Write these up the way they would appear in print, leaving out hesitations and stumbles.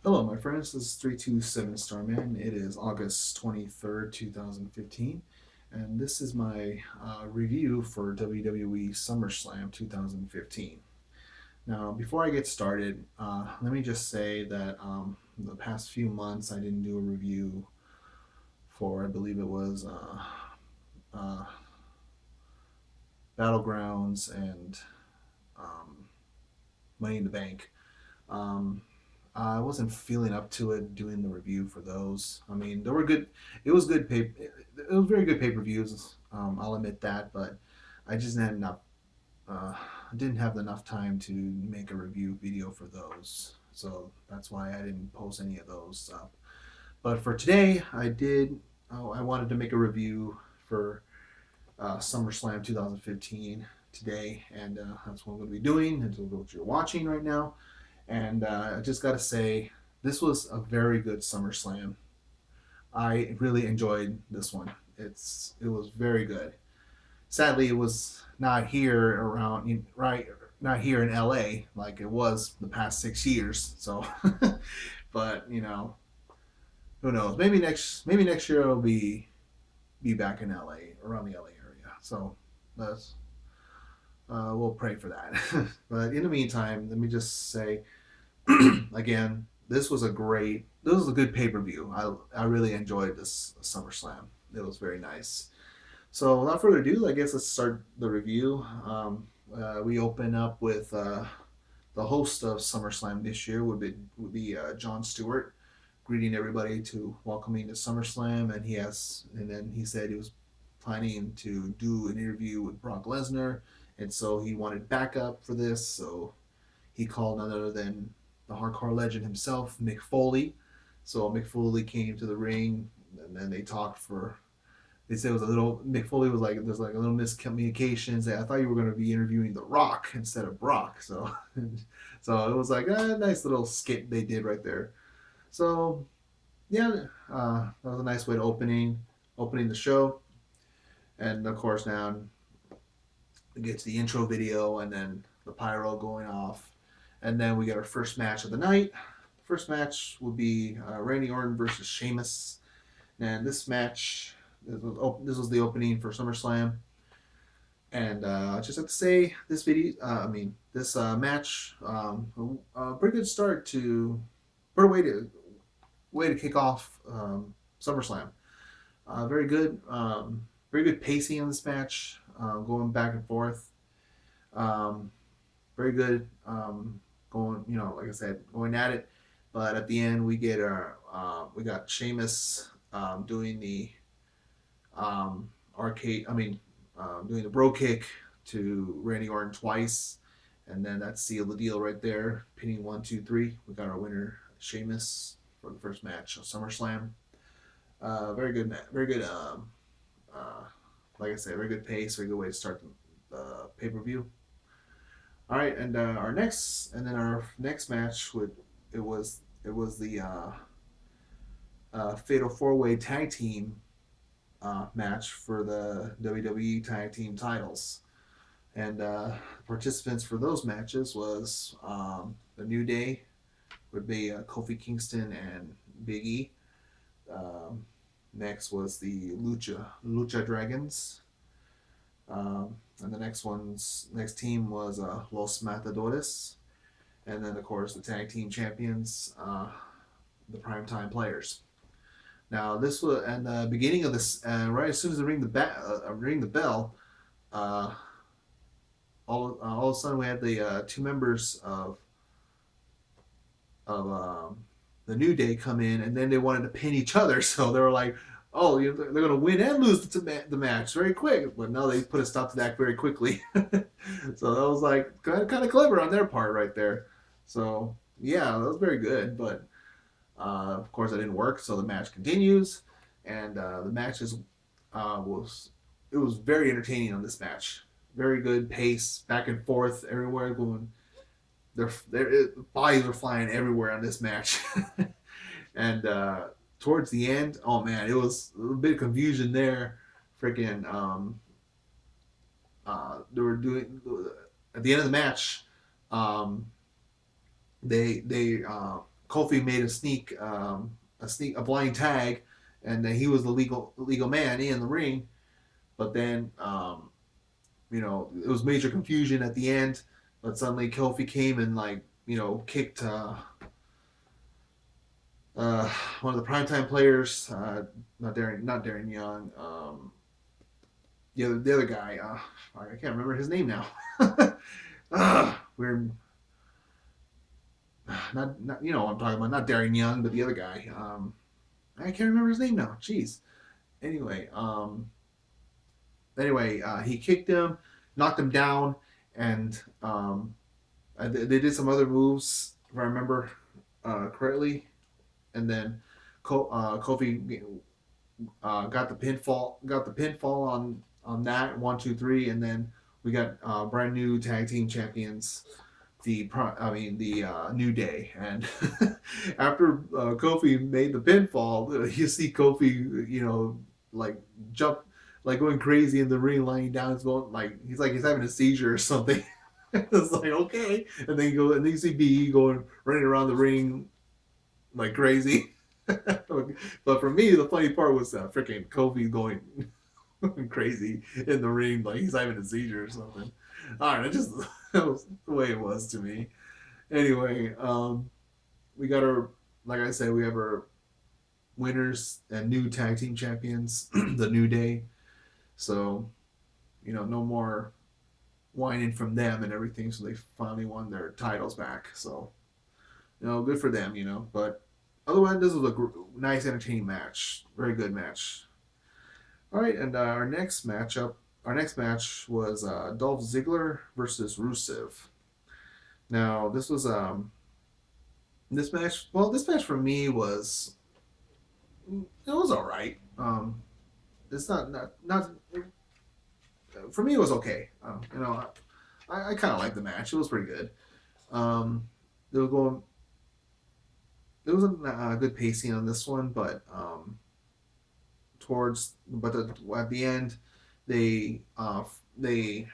Hello, my friends. This is 327 Starman. It is August 23rd, 2015, and this is my review for WWE SummerSlam 2015. Now, before I get started, let me just say that the past few months I didn't do a review for, I believe it was uh, Battlegrounds and um, Money in the Bank. Um, I wasn't feeling up to it doing the review for those. I mean, they were good. It was good pay. It was very good pay per views. I'll admit that, but I just didn't have enough. I didn't have enough time to make a review video for those, so that's why I didn't post any of those up. But for today, I did. Oh, I wanted to make a review for SummerSlam 2015 today, and that's what I'm going to be doing. That's what you're watching right now. And I just got to say, this was a very good SummerSlam. I really enjoyed this one. It was very good. Sadly, it was not here around right, not here in LA like it was the past 6 years. So, but who knows? Maybe next year it'll be back in LA, around the LA area. So let's we'll pray for that. But in the meantime, let me just say again, this was a good pay per view. I really enjoyed this SummerSlam. It was very nice. So without further ado, I guess let's start the review. We open up with the host of SummerSlam this year would be Jon Stewart, greeting everybody to welcoming to SummerSlam, and then he said he was planning to do an interview with Brock Lesnar, and so he wanted backup for this. So he called none other than the hardcore legend himself, Mick Foley. So Mick Foley came to the ring, and then they talked for. They said it was a little. Mick Foley was like, "There's like a little miscommunications. I thought you were going to be interviewing The Rock instead of Brock." So, so it was like a nice little skit they did right there. So yeah, that was a nice way to opening the show. And of course now we get to the intro video and then the pyro going off. And then we get our first match of the night. First match will be Randy Orton versus Sheamus. And this was the opening for SummerSlam. And I just have to say, this video, this match, pretty good start to, pretty way to kick off SummerSlam. Very good pacing in this match, going back and forth. Um, Very good. Going, like I said, going at it. But at the end, we got Sheamus doing the arcade. Doing the bro kick to Randy Orton twice, and then that sealed the deal right there. Pinning 1, 2, 3. We got our winner, Sheamus, for the first match of SummerSlam. Very good, very good. Uh, like I said, very good pace, very good way to start the pay per view. All right, and our next match would it was the Fatal 4 Way Tag Team match for the WWE Tag Team titles, and participants for those matches was the New Day would be Kofi Kingston and Big E. Um, Next was the Lucha Dragons. And the next team was Los Matadores, and then of course the tag team champions, the Primetime Players. Now this was at the beginning of this, right as soon as they ring the bell, uh, all of a sudden we had the two members of the New Day come in, and then they wanted to pin each other, so they were like, "Oh, they're going to win and lose the match very quick." But no, they put a stop to that very quickly. So that was like kind of clever on their part right there. So yeah, that was very good. But of course, that didn't work. So the match continues, and the match was it was very entertaining on this match. Very good pace, back and forth, everywhere going. Their bodies were flying everywhere on this match. And towards the end, oh man, it was a little bit of confusion there. Freaking, they were doing at the end of the match. Um, they Kofi made a blind tag, and then he was the legal man in the ring. But then it was major confusion at the end. But suddenly Kofi came and kicked uh, one of the primetime players, not Darren Young, the other guy. I can't remember his name now. We're not what I'm talking about, not Darren Young, but the other guy. I can't remember his name now. Jeez. Anyway, he kicked him, knocked him down, and they did some other moves if I remember correctly, and then Kofi got the pinfall on that 1, 2, 3, and then we got brand new tag team champions, the New Day, and after Kofi made the pinfall, you see Kofi, like jump, like going crazy in the ring, lying down. He's having a seizure or something. It's like okay, and then you see BE going running around the ring like crazy. But for me, the funny part was freaking Kofi going crazy in the ring, like he's having a seizure or something. I don't know, just that was the way it was to me. Anyway, we got our, like I said, we have our winners and new tag team champions, the New Day. So, no more whining from them and everything. So they finally won their titles back. So, good for them. But otherwise, this was a nice, entertaining match. Very good match. All right, and our next match was Dolph Ziggler versus Rusev. Now, this match. Well, this match for me was all right. It's not for me. It was okay. I kind of liked the match. It was pretty good. Um, they were going. There was a good pacing on this one, but at the end, they they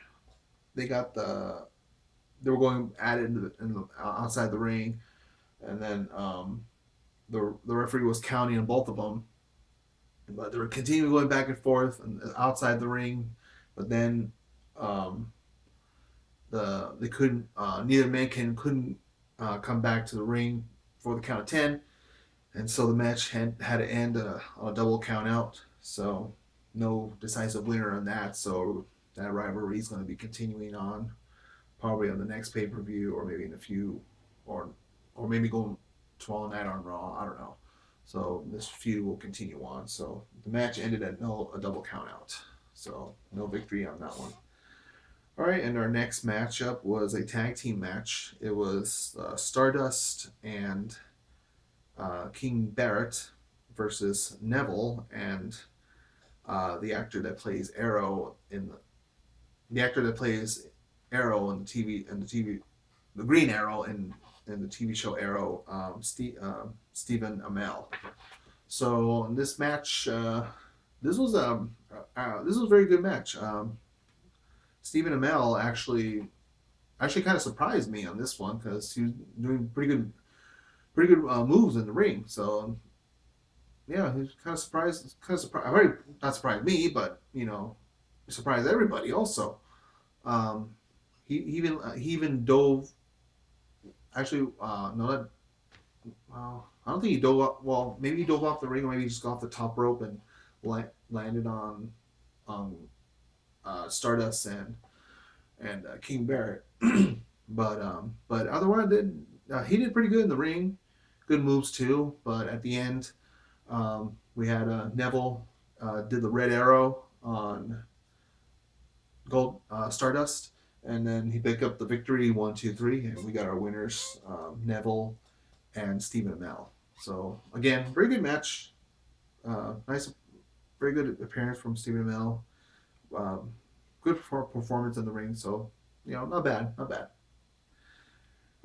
they got they were going at it outside the ring, and then the referee was counting on both of them, but they were continuing going back and forth and outside the ring, but then um, they couldn't neither man couldn't come back to the ring for the count of 10, and so the match had to end on a double count out. So no decisive winner on that. So that rivalry is going to be continuing on, probably on the next pay per view, or maybe in a few, or maybe going tomorrow night on Raw. I don't know. So this feud will continue on. So the match ended at a double count out. So no victory on that one. All right, and our next matchup was a tag team match. It was Stardust and King Barrett versus Neville and the actor that plays Arrow the actor that plays Arrow in the Green Arrow in the TV show Arrow, Stephen Amell. So in this match, this was a very good match. Stephen Amell actually kind of surprised me on this one because he was doing pretty good moves in the ring. So yeah, he was kind of surprised. Very not surprised me, but surprised everybody also. Um, he even dove. Actually, no, I don't think he dove up. Well, maybe he dove off the ring, or maybe he just got off the top rope and landed on um, Stardust and King Barrett. but otherwise, he did pretty good in the ring. Good moves too. But at the end, we had Neville did the red arrow on Gold Stardust, and then he picked up the victory 1, 2, 3, and we got our winners Neville and Stephen Amell. So again, very good match. Nice, very good appearance from Stephen Amell. Um, Good performance in the ring. So not bad, not bad.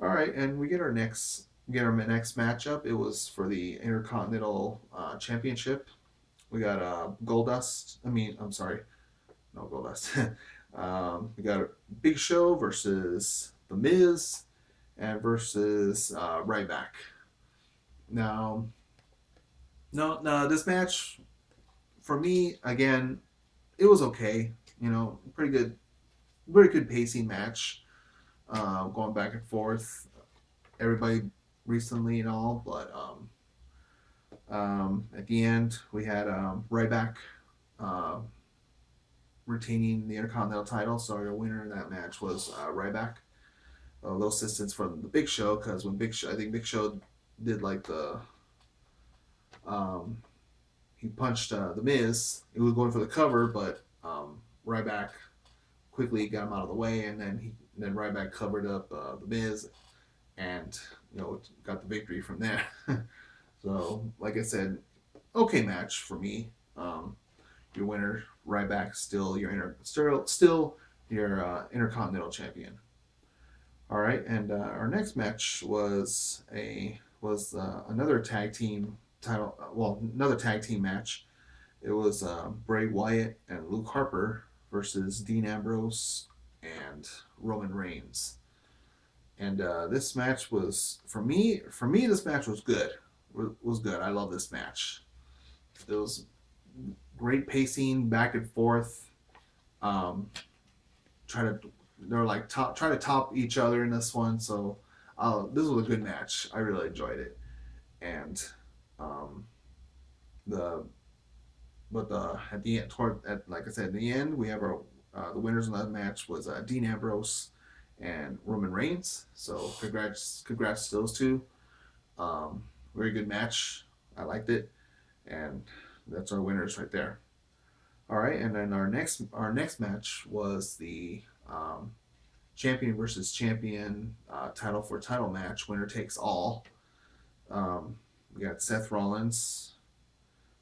All right, and we get our next matchup. It was for the Intercontinental Championship. We got Goldust. I'm sorry, no Goldust. We got Big Show versus The Miz and versus Ryback. Now, no, this match for me again, it was okay. Pretty good, very good pacing match. Going back and forth, everybody recently and all, but at the end we had Ryback uh, retaining the Intercontinental title. So your winner in that match was Ryback. A little assistance from the Big Show because when I think Big Show did like um, he punched the Miz. He was going for the cover, but Ryback quickly got him out of the way, and then Ryback covered up the Miz, and got the victory from there. So, like I said, okay match for me. Your winner, Ryback, still your Intercontinental Champion. All right, and our next match was another tag team title. Well, another tag team match. It was Bray Wyatt and Luke Harper versus Dean Ambrose and Roman Reigns. And this match was for me. For me, this match was good. Was good. I love this match. It was great pacing, back and forth. Um, try to they're like try to top each other in this one. So this was a good match. I really enjoyed it. And um, the but at the end, like I said, at the end we have our the winners of that match was Dean Ambrose and Roman Reigns. So congrats to those two. Very good match. I liked it, and that's our winners right there. All right, and then our next match was the champion versus champion title for title match. Winner takes all. We got Seth Rollins,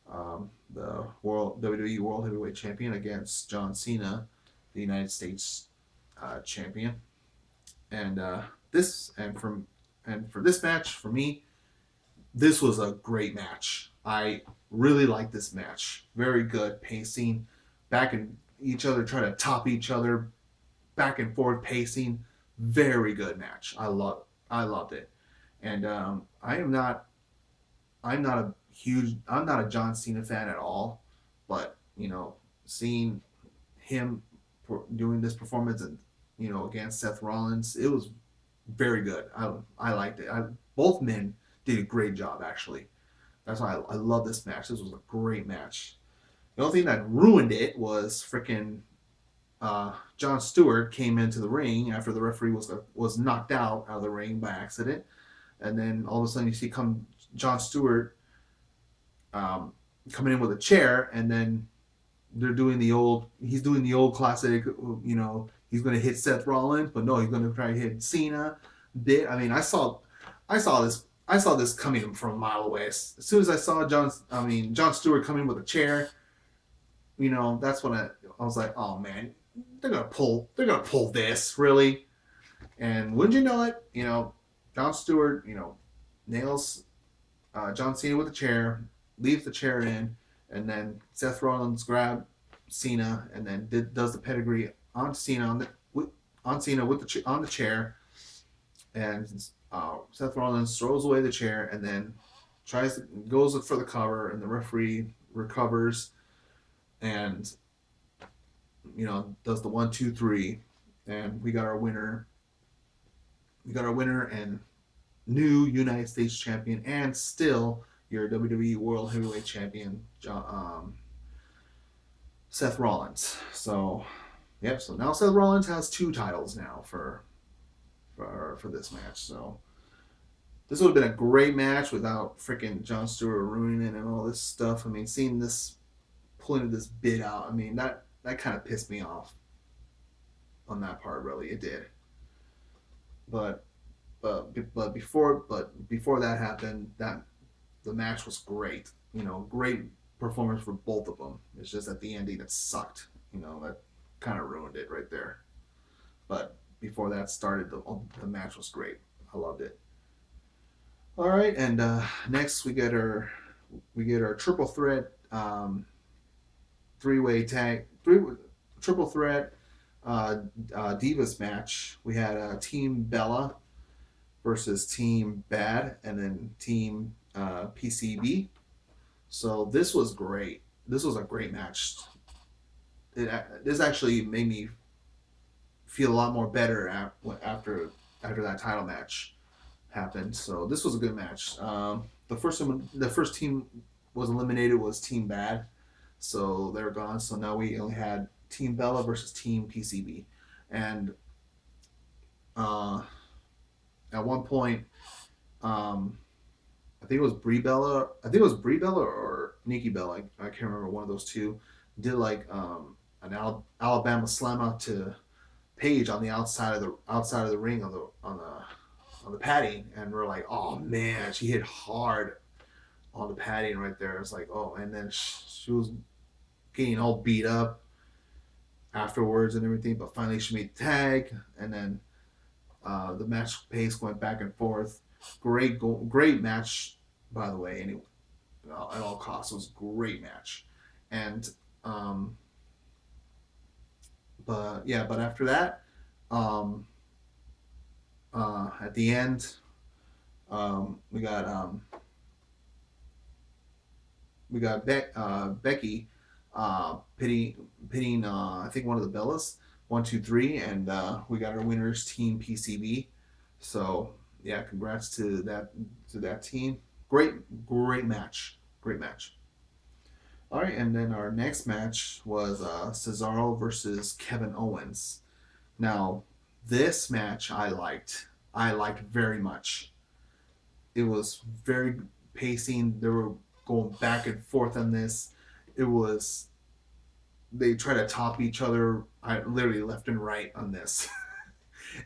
the World WWE World Heavyweight Champion, against John Cena, the United States champion. And this and for this match for me, this was a great match. I really like this match. Very good pacing, back and each other trying to top each other, back and forth pacing. Very good match. I loved it. And I'm not a John Cena fan at all, but seeing him doing this performance and against Seth Rollins, it was very good. I liked it. Both men did a great job actually. That's why I love this match. This was a great match. The only thing that ruined it was freaking John Stewart came into the ring after the referee was knocked out of the ring by accident, and then all of a sudden you see come John Stewart um, coming in with a chair, and then he's doing the old classic, he's going to hit Seth Rollins, but no, he's going to try to hit Cena. I mean, I saw this coming from a mile away. As soon as I saw John Stewart coming with a chair, that's when I was like, oh man, they're gonna pull this really. And wouldn't you know it, John Stewart, nails John Cena with a chair, leaves the chair in, and then Seth Rollins grab Cena and then does the pedigree on Cena on Cena with on the chair, and Seth Rollins throws away the chair and then goes for the cover, and the referee recovers and does the 1, 2, 3, and we got our winner. We got our winner and new United States champion, and still your WWE World Heavyweight Champion, Seth Rollins. So, yep. So now Seth Rollins has 2 titles now for this match. So this would have been a great match without freaking Jon Stewart ruining it and all this stuff. I mean, seeing this pulling of this bid out, I mean that kind of pissed me off on that part. Really, it did. But before that happened, that the match was great. Great performance for both of them. It's just at the ending it sucked. That kind of ruined it right there. But before that started, the match was great. I loved it. All right, and next we get our triple threat, 3-way triple threat Divas match. We had Team Bella versus Team Bad, and then Team PCB. So this was great. This was a great match. This actually made me feel a lot more better after that title match happened. So this was a good match. The first team was eliminated was Team Bad, so they're gone. So now we only had Team Bella versus Team PCB, and uh, at one point, um, I think it was Brie Bella. I think it was Brie Bella or Nikki Bella. I can't remember, one of those two. Did like an Alabama slammer to Paige on the outside of the ring on the padding, and we're like, oh man, she hit hard on the padding right there. It's like, oh, and then she was getting all beat up afterwards and everything, but finally she made the tag, and then the match pace went back and forth. Great match, by the way. Anyway, at all costs, it was a great match, and but yeah, but after that, um, at the end, we got Becky pitting I think one of the Bellas, 1, 2, 3, and we got our winners, Team PCB. So yeah, congrats to that team. Great match, great match. All right, and then our next match was Cesaro versus Kevin Owens. Now, this match I liked very much. It was very pacing. They were going back and forth on this. It was they try to top each other, literally left and right on this.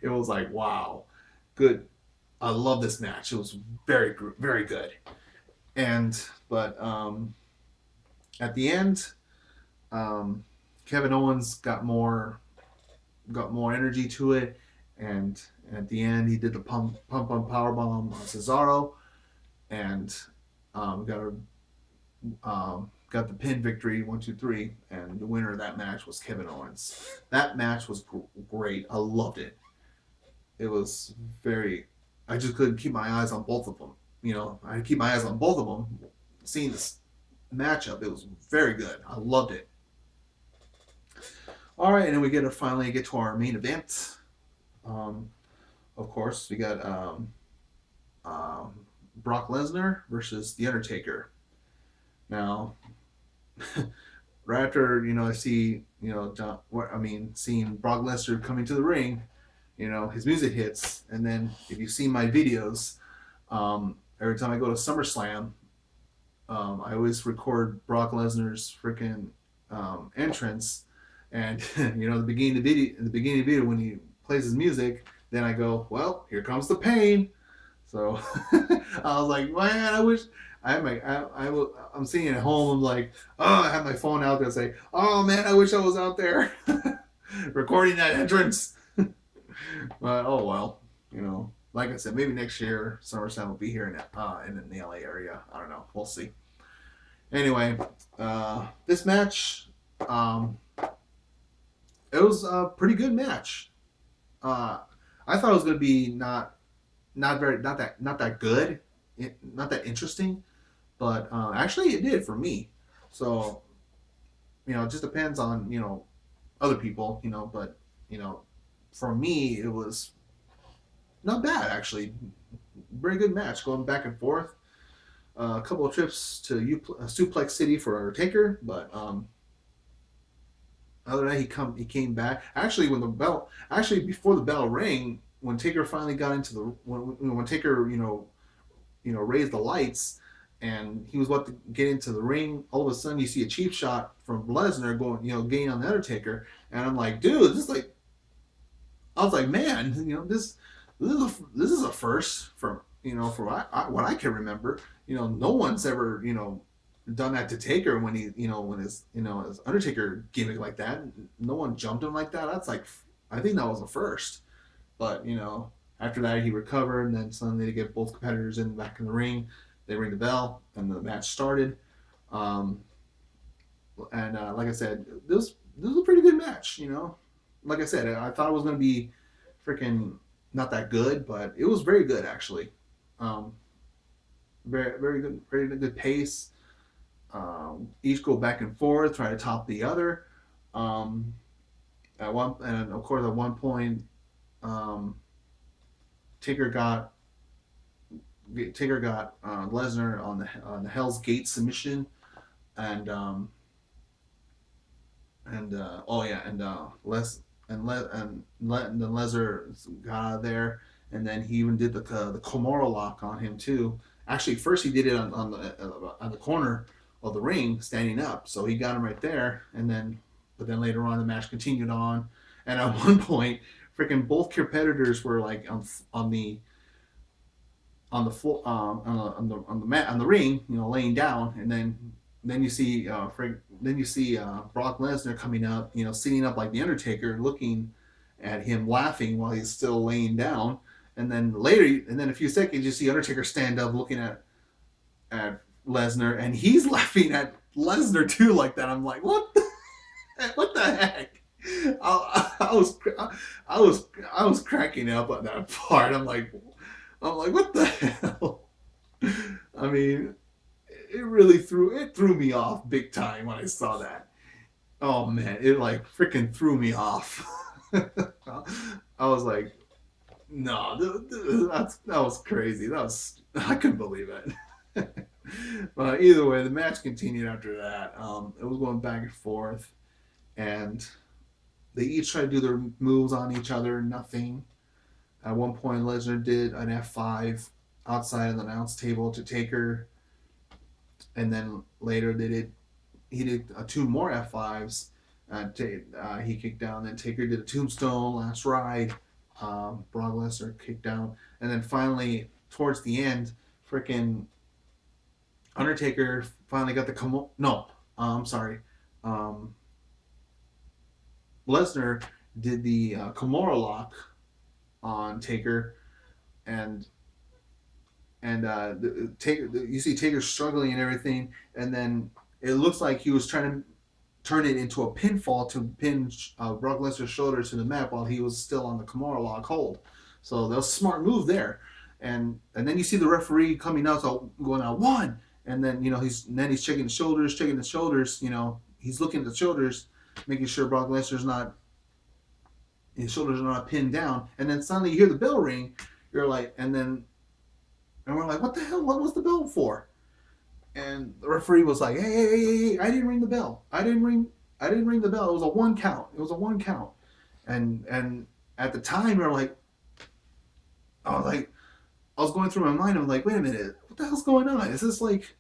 It was like, wow, good. I love this match. It was very good. And but at the end, um, Kevin Owens got more energy to it, and at the end he did the pump power bomb on Cesaro, and got a got the pin victory, 1, 2, 3, and the winner of that match was Kevin Owens. That match was great. I loved it. It was very. I just couldn't keep my eyes on both of them. You know, I keep my eyes on both of them. Seeing this matchup, it was very good. I loved it. All right, and then we finally get to our main event. Um, of course, we got Brock Lesnar versus The Undertaker. Now, right after I see seeing Brock Lesnar coming to the ring, his music hits, and then if you see my videos, every time I go to SummerSlam, I always record Brock Lesnar's freaking entrance, and the beginning of the video, when he plays his music, then I go, well, here comes the pain. So I was like, man, I wish I had I'm sitting at home. I'm like, oh, I have my phone out there. Say, oh man, I wish I was out there recording that entrance. But oh well, like I said, maybe next year SummerSlam will be here in the LA area. I don't know. We'll see. Anyway, this match, it was a pretty good match. I thought it was going to be not that good, not that interesting, but actually it did for me. So it just depends on other people, but for me it was not bad actually. Very good match, going back and forth. A couple of trips to Suplex City for our Taker, but other than that, he came back. Actually, before the bell rang, when Taker finally got into the when Taker raised the lights, and he was about to get into the ring, all of a sudden you see a cheap shot from Lesnar going getting on the Undertaker, and I'm like, dude, this is like, I was like, man, this is a first for for what I can remember. No one's ever done that to Taker when he when his Undertaker gimmick like that. No one jumped him like that. That's like, I think that was a first. But after that he recovered, and then suddenly they get both competitors back in the ring. They ring the bell, and the match started. Um, and like I said, this was a pretty good match. Like I said, I thought it was going to be freaking not that good, but it was very good actually. Um, very good pace. Each go back and forth, try to top the other. Um, and of course, at one point, um, Taker got Lesnar on the Hell's Gate submission, and oh yeah, and and then Lesnar got out of there, and then he even did the Kimura lock on him too. Actually, first he did it on the corner of the ring, standing up, so he got him right there, and then but then later on the match continued on, and at one point, freaking both competitors were like on the floor on the mat on the ring, laying down, and then you see Brock Lesnar coming up, sitting up like the Undertaker, looking at him, laughing while he's still laying down, and then later, and then a few seconds, you see Undertaker stand up, looking at Lesnar, and he's laughing at Lesnar too, like that. I'm like, what the heck? I was cracking up on that part. I'm like, what the hell? I mean, it threw me off big time when I saw that. Oh man, it like freaking threw me off. I was like, no, that was crazy. I couldn't believe it. But either way, the match continued after that. It was going back and forth, and they each tried to do their moves on each other. Nothing. At one point, Lesnar did an F5 outside of the announce table to Taker, and then later he did two more F5s. He kicked down. Then Taker did a tombstone, last ride. Brock Lesnar kicked down, and then finally towards the end, freaking Undertaker finally got the no. I'm sorry. Um, Lesnar did the Kimura lock on Taker, and Taker, you see Taker struggling and everything, and then it looks like he was trying to turn it into a pinfall to pin Brock Lesnar's shoulders to the mat while he was still on the Kimura lock hold. So that was a smart move there, and then you see the referee coming out, so going out one, and then he's checking the shoulders, he's looking at the shoulders, making sure Brock Lesnar's not his shoulders are not pinned down, and then suddenly you hear the bell ring. You're like, and we're like, what the hell? What was the bell for? And the referee was like, hey, I didn't ring the bell. I didn't ring the bell. It was a one count. And at the time, you're like, I was going through my mind. I'm like, wait a minute, what the hell's going on? Is this like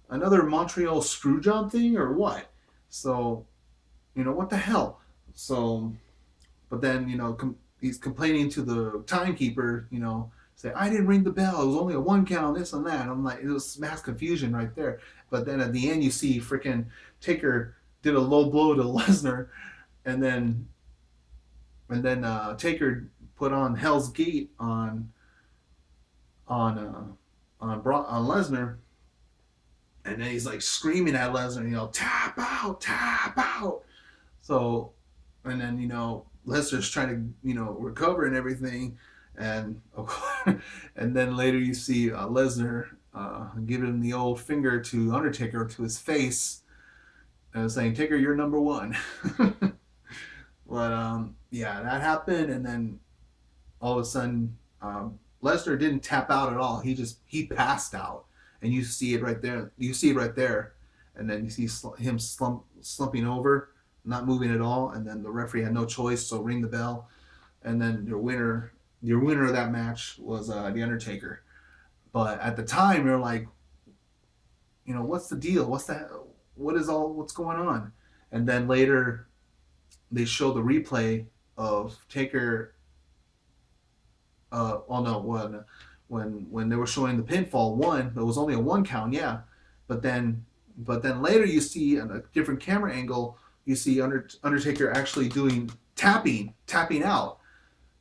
another Montreal screw job thing or what? So, what the hell? So, but then he's complaining to the timekeeper, say, I didn't ring the bell. It was only a one count, this and that. I'm like, it was mass confusion right there. But then at the end, you see freaking Taker did a low blow to Lesnar, and then Taker put on Hell's Gate on Lesnar, and then he's like screaming at Lesnar, tap out, tap out. So, and then Lesnar's trying to recover and everything. And and then later you see Lesnar giving him the old finger to Undertaker to his face, saying, "Taker, you're number one." But yeah, that happened, and then all of a sudden, Lesnar didn't tap out at all. He passed out, and you see it right there. And then you see him slumping over, not moving at all. And then the referee had no choice, so ring the bell, and then your winner of that match was the Undertaker. But at the time, you're like, what's the deal? What's going on? And then later, they show the replay of Taker. When they were showing the pinfall one, it was only a one count, yeah. But then later you see on a different camera angle, you see Undertaker actually doing tapping out.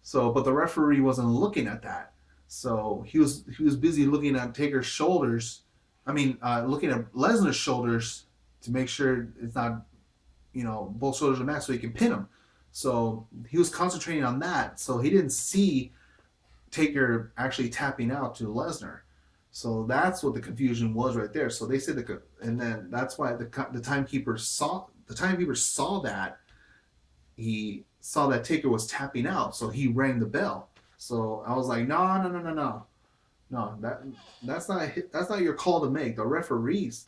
So, but the referee wasn't looking at that. So he was busy looking at Taker's shoulders. Looking at Lesnar's shoulders to make sure it's not, both shoulders are matched so he can pin him. So he was concentrating on that. So he didn't see Taker actually tapping out to Lesnar. So that's what the confusion was right there. So they said and then that's why the timekeeper saw that he saw that Taker was tapping out, so he rang the bell. So I was like, no, no, no, no, no, no. That's not your call to make. The referee's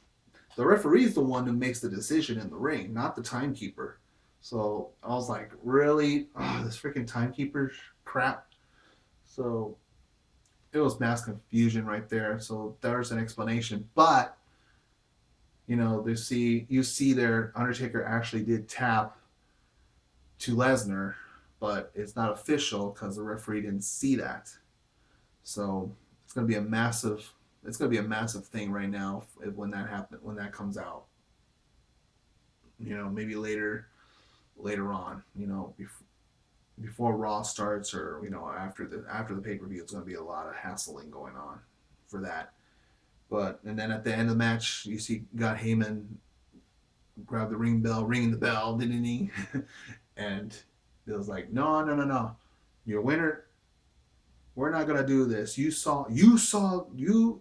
the one who makes the decision in the ring, not the timekeeper. So I was like, really? Oh, this freaking timekeeper crap. So it was mass confusion right there. So there's an explanation. But you see there, Undertaker actually did tap to Lesnar, but it's not official because the referee didn't see that. So it's gonna be a massive thing right now when that comes out. Maybe later on. Before Raw starts, or after the pay per view, it's gonna be a lot of hassling going on for that. But and then at the end of the match, you see got Heyman grab the ringing the bell, didn't he? And it was like, no, no, no, no, your winner. We're not gonna do this. You saw the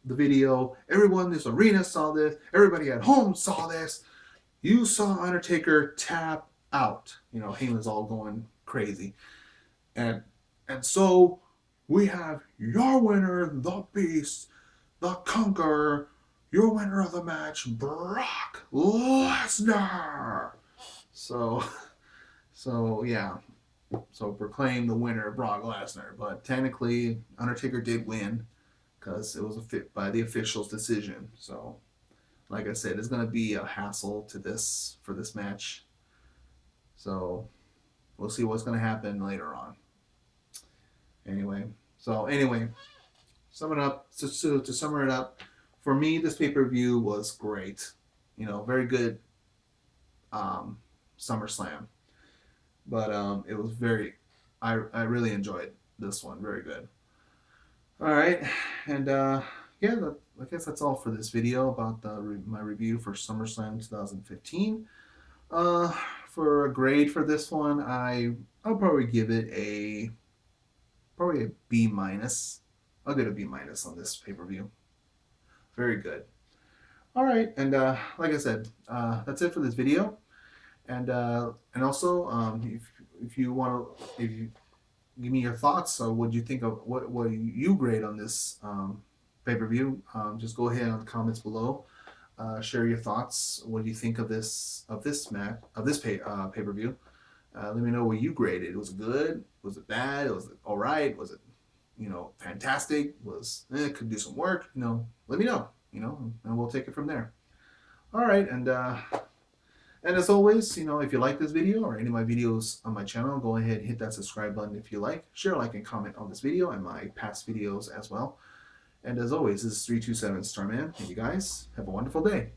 video. Everyone in this arena saw this. Everybody at home saw this. You saw Undertaker tap out. Heyman's all going crazy, and so we have your winner, the Beast, the Conqueror, your winner of the match, Brock Lesnar. So, yeah. So proclaim the winner, Brock Lesnar. But technically, Undertaker did win because it was by the official's decision. So, like I said, it's going to be a hassle for this match. So we'll see what's going to happen later on. Anyway, sum it up. To sum it up, for me, this pay per view was great. Very good SummerSlam. But it was I really enjoyed this one. Very good. All right, and yeah, I guess that's all for this video about my review for SummerSlam 2015. Uh, for a grade for this one, I'll probably give it probably a B minus. I'll get a B minus on this pay per view. Very good. All right, and like I said, that's it for this video. And also, if you want to, if you give me your thoughts, or what do you think of what you grade on this pay per view, just go ahead in the comments below. Share your thoughts. What do you think of this pay per view? Let me know what you graded. Was it good? Was it bad? Was it all right? Was it fantastic? Could do some work? Let me know. And we'll take it from there. All right, and as always, if you like this video or any of my videos on my channel, go ahead and hit that subscribe button if you like. Share, like, and comment on this video and my past videos as well. And as always, this is 327 Starman, and you guys have a wonderful day.